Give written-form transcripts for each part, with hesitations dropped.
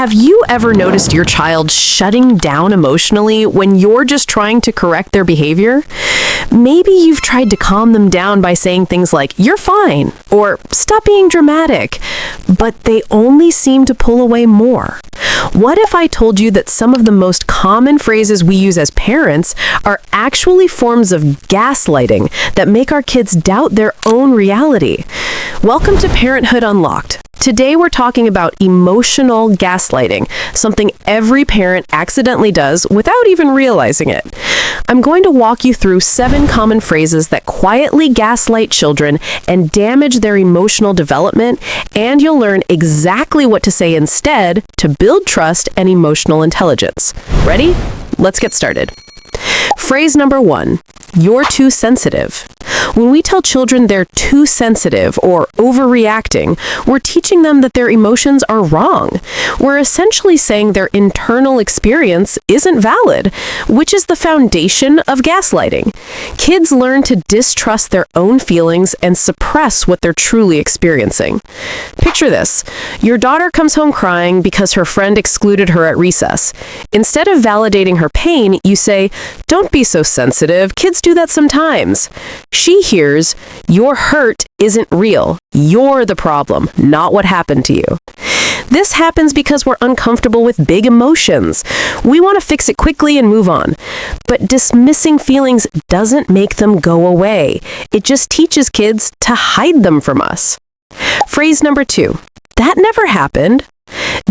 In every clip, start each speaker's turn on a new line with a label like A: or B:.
A: Have you ever noticed your child shutting down emotionally when you're just trying to correct their behavior? Maybe you've tried to calm them down by saying things like, "You're fine," or "Stop being dramatic," but they only seem to pull away more. What if I told you that some of the most common phrases we use as parents are actually forms of gaslighting that make our kids doubt their own reality? Welcome to Parenthood Unlocked. Today we're talking about emotional gaslighting, something every parent accidentally does without even realizing it. I'm going to walk you through 7 common phrases that quietly gaslight children and damage their emotional development, and you'll learn exactly what to say instead to build trust and emotional intelligence. Ready? Let's get started. Phrase number 1, "You're too sensitive." When we tell children they're too sensitive or overreacting, we're teaching them that their emotions are wrong. We're essentially saying their internal experience isn't valid, which is the foundation of gaslighting. Kids learn to distrust their own feelings and suppress what they're truly experiencing. Picture this. Your daughter comes home crying because her friend excluded her at recess. Instead of validating her pain, you say, "Don't be so sensitive. Kids do that sometimes." She hears, "Your hurt isn't real. You're the problem, not what happened to you." This happens because we're uncomfortable with big emotions. We want to fix it quickly and move on. But dismissing feelings doesn't make them go away. It just teaches kids to hide them from us. Phrase number 2, "That never happened."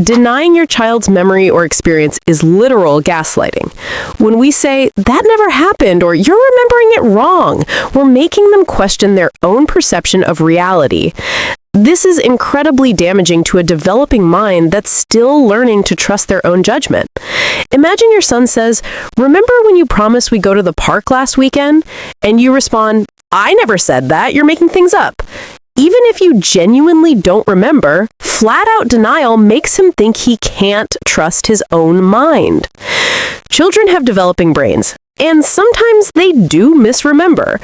A: Denying your child's memory or experience is literal gaslighting. When we say, "That never happened," or "You're remembering it wrong," we're making them question their own perception of reality. This is incredibly damaging to a developing mind that's still learning to trust their own judgment. Imagine your son says, "Remember when you promised we go to the park last weekend?" And you respond, "I never said that. You're making things up." Even if you genuinely don't remember, flat-out denial makes him think he can't trust his own mind. Children have developing brains, and sometimes they do misremember.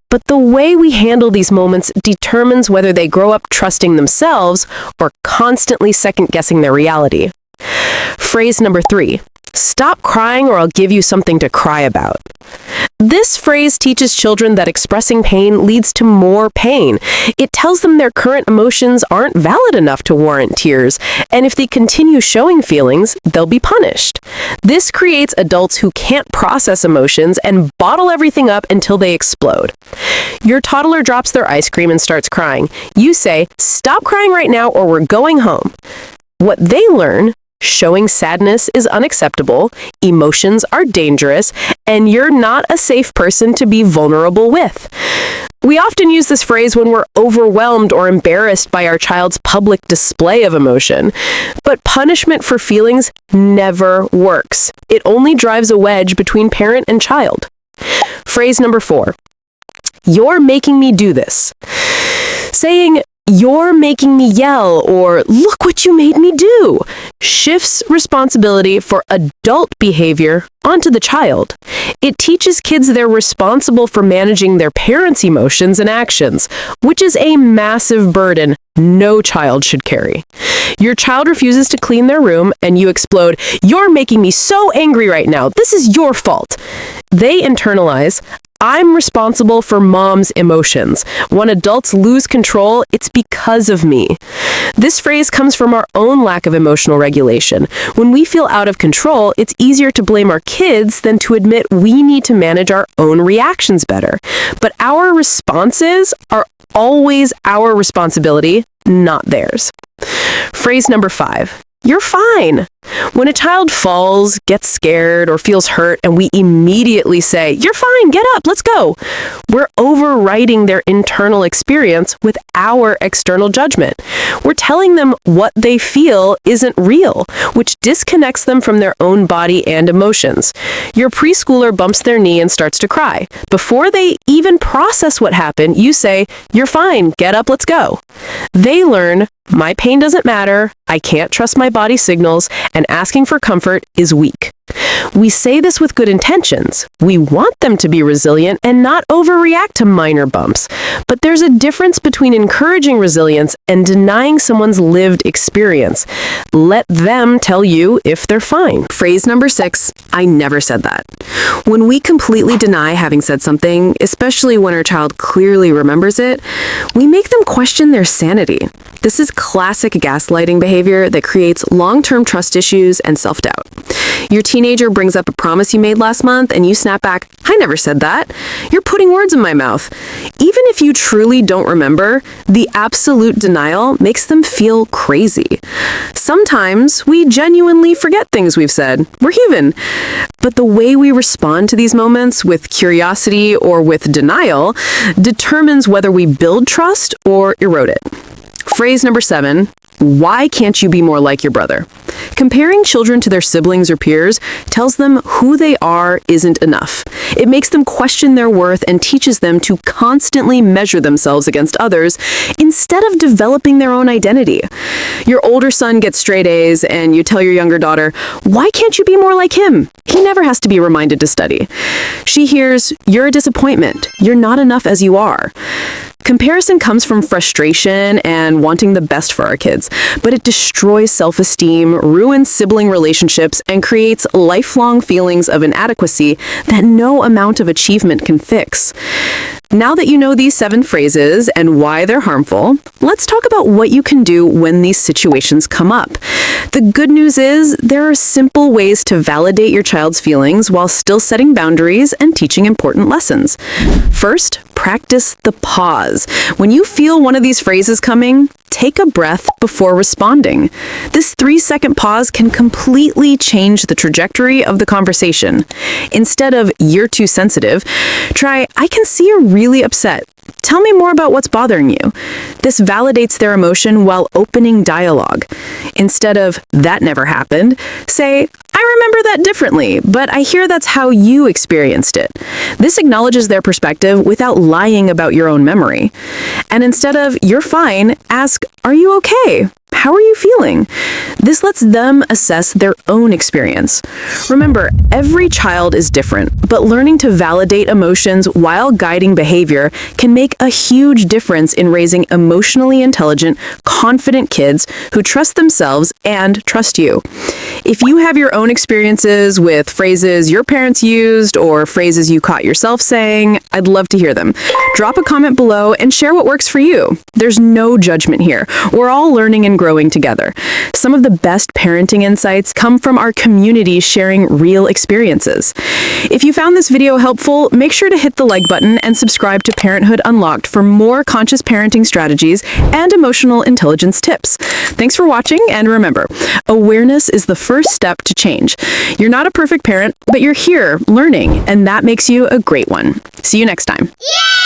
A: But the way we handle these moments determines whether they grow up trusting themselves or constantly second-guessing their reality. Phrase number 3, "Stop crying or I'll give you something to cry about." This phrase teaches children that expressing pain leads to more pain. It tells them their current emotions aren't valid enough to warrant tears, and if they continue showing feelings, they'll be punished. This creates adults who can't process emotions and bottle everything up until they explode. Your toddler drops their ice cream and starts crying. You say, "Stop crying right now or we're going home." What they learn: showing sadness is unacceptable, emotions are dangerous, and you're not a safe person to be vulnerable with. We often use this phrase when we're overwhelmed or embarrassed by our child's public display of emotion. But punishment for feelings never works. It only drives a wedge between parent and child. Phrase number 4, "You're making me do this." Saying, "You're making me yell," or "Look what you made me do," shifts responsibility for adult behavior onto the child. It teaches kids they're responsible for managing their parents' emotions and actions, which is a massive burden no child should carry. Your child refuses to clean their room, and you explode, "You're making me so angry right now. This is your fault." They internalize, "I'm responsible for mom's emotions. When adults lose control, it's because of me." This phrase comes from our own lack of emotional regulation. When we feel out of control, it's easier to blame our kids than to admit we need to manage our own reactions better. But our responses are always our responsibility, not theirs. Phrase number 5, "You're fine." When a child falls, gets scared, or feels hurt, and we immediately say, "You're fine, get up, let's go," we're overriding their internal experience with our external judgment. We're telling them what they feel isn't real, which disconnects them from their own body and emotions. Your preschooler bumps their knee and starts to cry. Before they even process what happened, you say, "You're fine, get up, let's go." They learn, my pain doesn't matter, I can't trust my body signals, and asking for comfort is weak. We say this with good intentions. We want them to be resilient and not overreact to minor bumps. But there's a difference between encouraging resilience and denying someone's lived experience. Let them tell you if they're fine. Phrase number 6, I never said that. When we completely deny having said something, especially when our child clearly remembers it, we make them question their sanity. This is classic gaslighting behavior that creates long-term trust issues and self-doubt. Your teenager brings up a promise you made last month and you snap back, I never said that. You're putting words in my mouth. Even if you truly don't remember, the absolute denial makes them feel crazy. Sometimes we genuinely forget things we've said. We're human. But the way we respond to these moments with curiosity or with denial determines whether we build trust or erode it. Phrase number 7, why can't you be more like your brother? Comparing children to their siblings or peers tells them who they are isn't enough. It makes them question their worth and teaches them to constantly measure themselves against others instead of developing their own identity. Your older son gets straight A's and you tell your younger daughter, why can't you be more like him? He never has to be reminded to study. She hears, you're a disappointment. You're not enough as you are. Comparison comes from frustration and wanting the best for our kids, but it destroys self-esteem, ruins sibling relationships, and creates lifelong feelings of inadequacy that no amount of achievement can fix. Now that you know these 7 phrases and why they're harmful, let's talk about what you can do when these situations come up. The good news is there are simple ways to validate your child's feelings while still setting boundaries and teaching important lessons. First, practice the pause. When you feel one of these phrases coming, take a breath before responding. This 3-second pause can completely change the trajectory of the conversation. Instead of, you're too sensitive, try, I can see you're really upset. Tell me more about what's bothering you. This validates their emotion while opening dialogue. Instead of, that never happened, say, I remember that differently, but I hear that's how you experienced it. This acknowledges their perspective without lying about your own memory. And instead of, you're fine, ask, are you okay? How are you feeling? This lets them assess their own experience. Remember, every child is different, but learning to validate emotions while guiding behavior can make a huge difference in raising emotionally intelligent, confident kids who trust themselves and trust you. If you have your own experiences with phrases your parents used or phrases you caught yourself saying, I'd love to hear them. Drop a comment below and share what works for you. There's no judgment here. We're all learning and growing together. Some of the best parenting insights come from our community sharing real experiences. If you found this video helpful, make sure to hit the like button and subscribe to Parenthood Unlocked for more conscious parenting strategies and emotional intelligence tips. Thanks for watching, and remember, awareness is the first step to change. You're not a perfect parent, but you're here learning, and that makes you a great one. See you next time.
B: Yeah!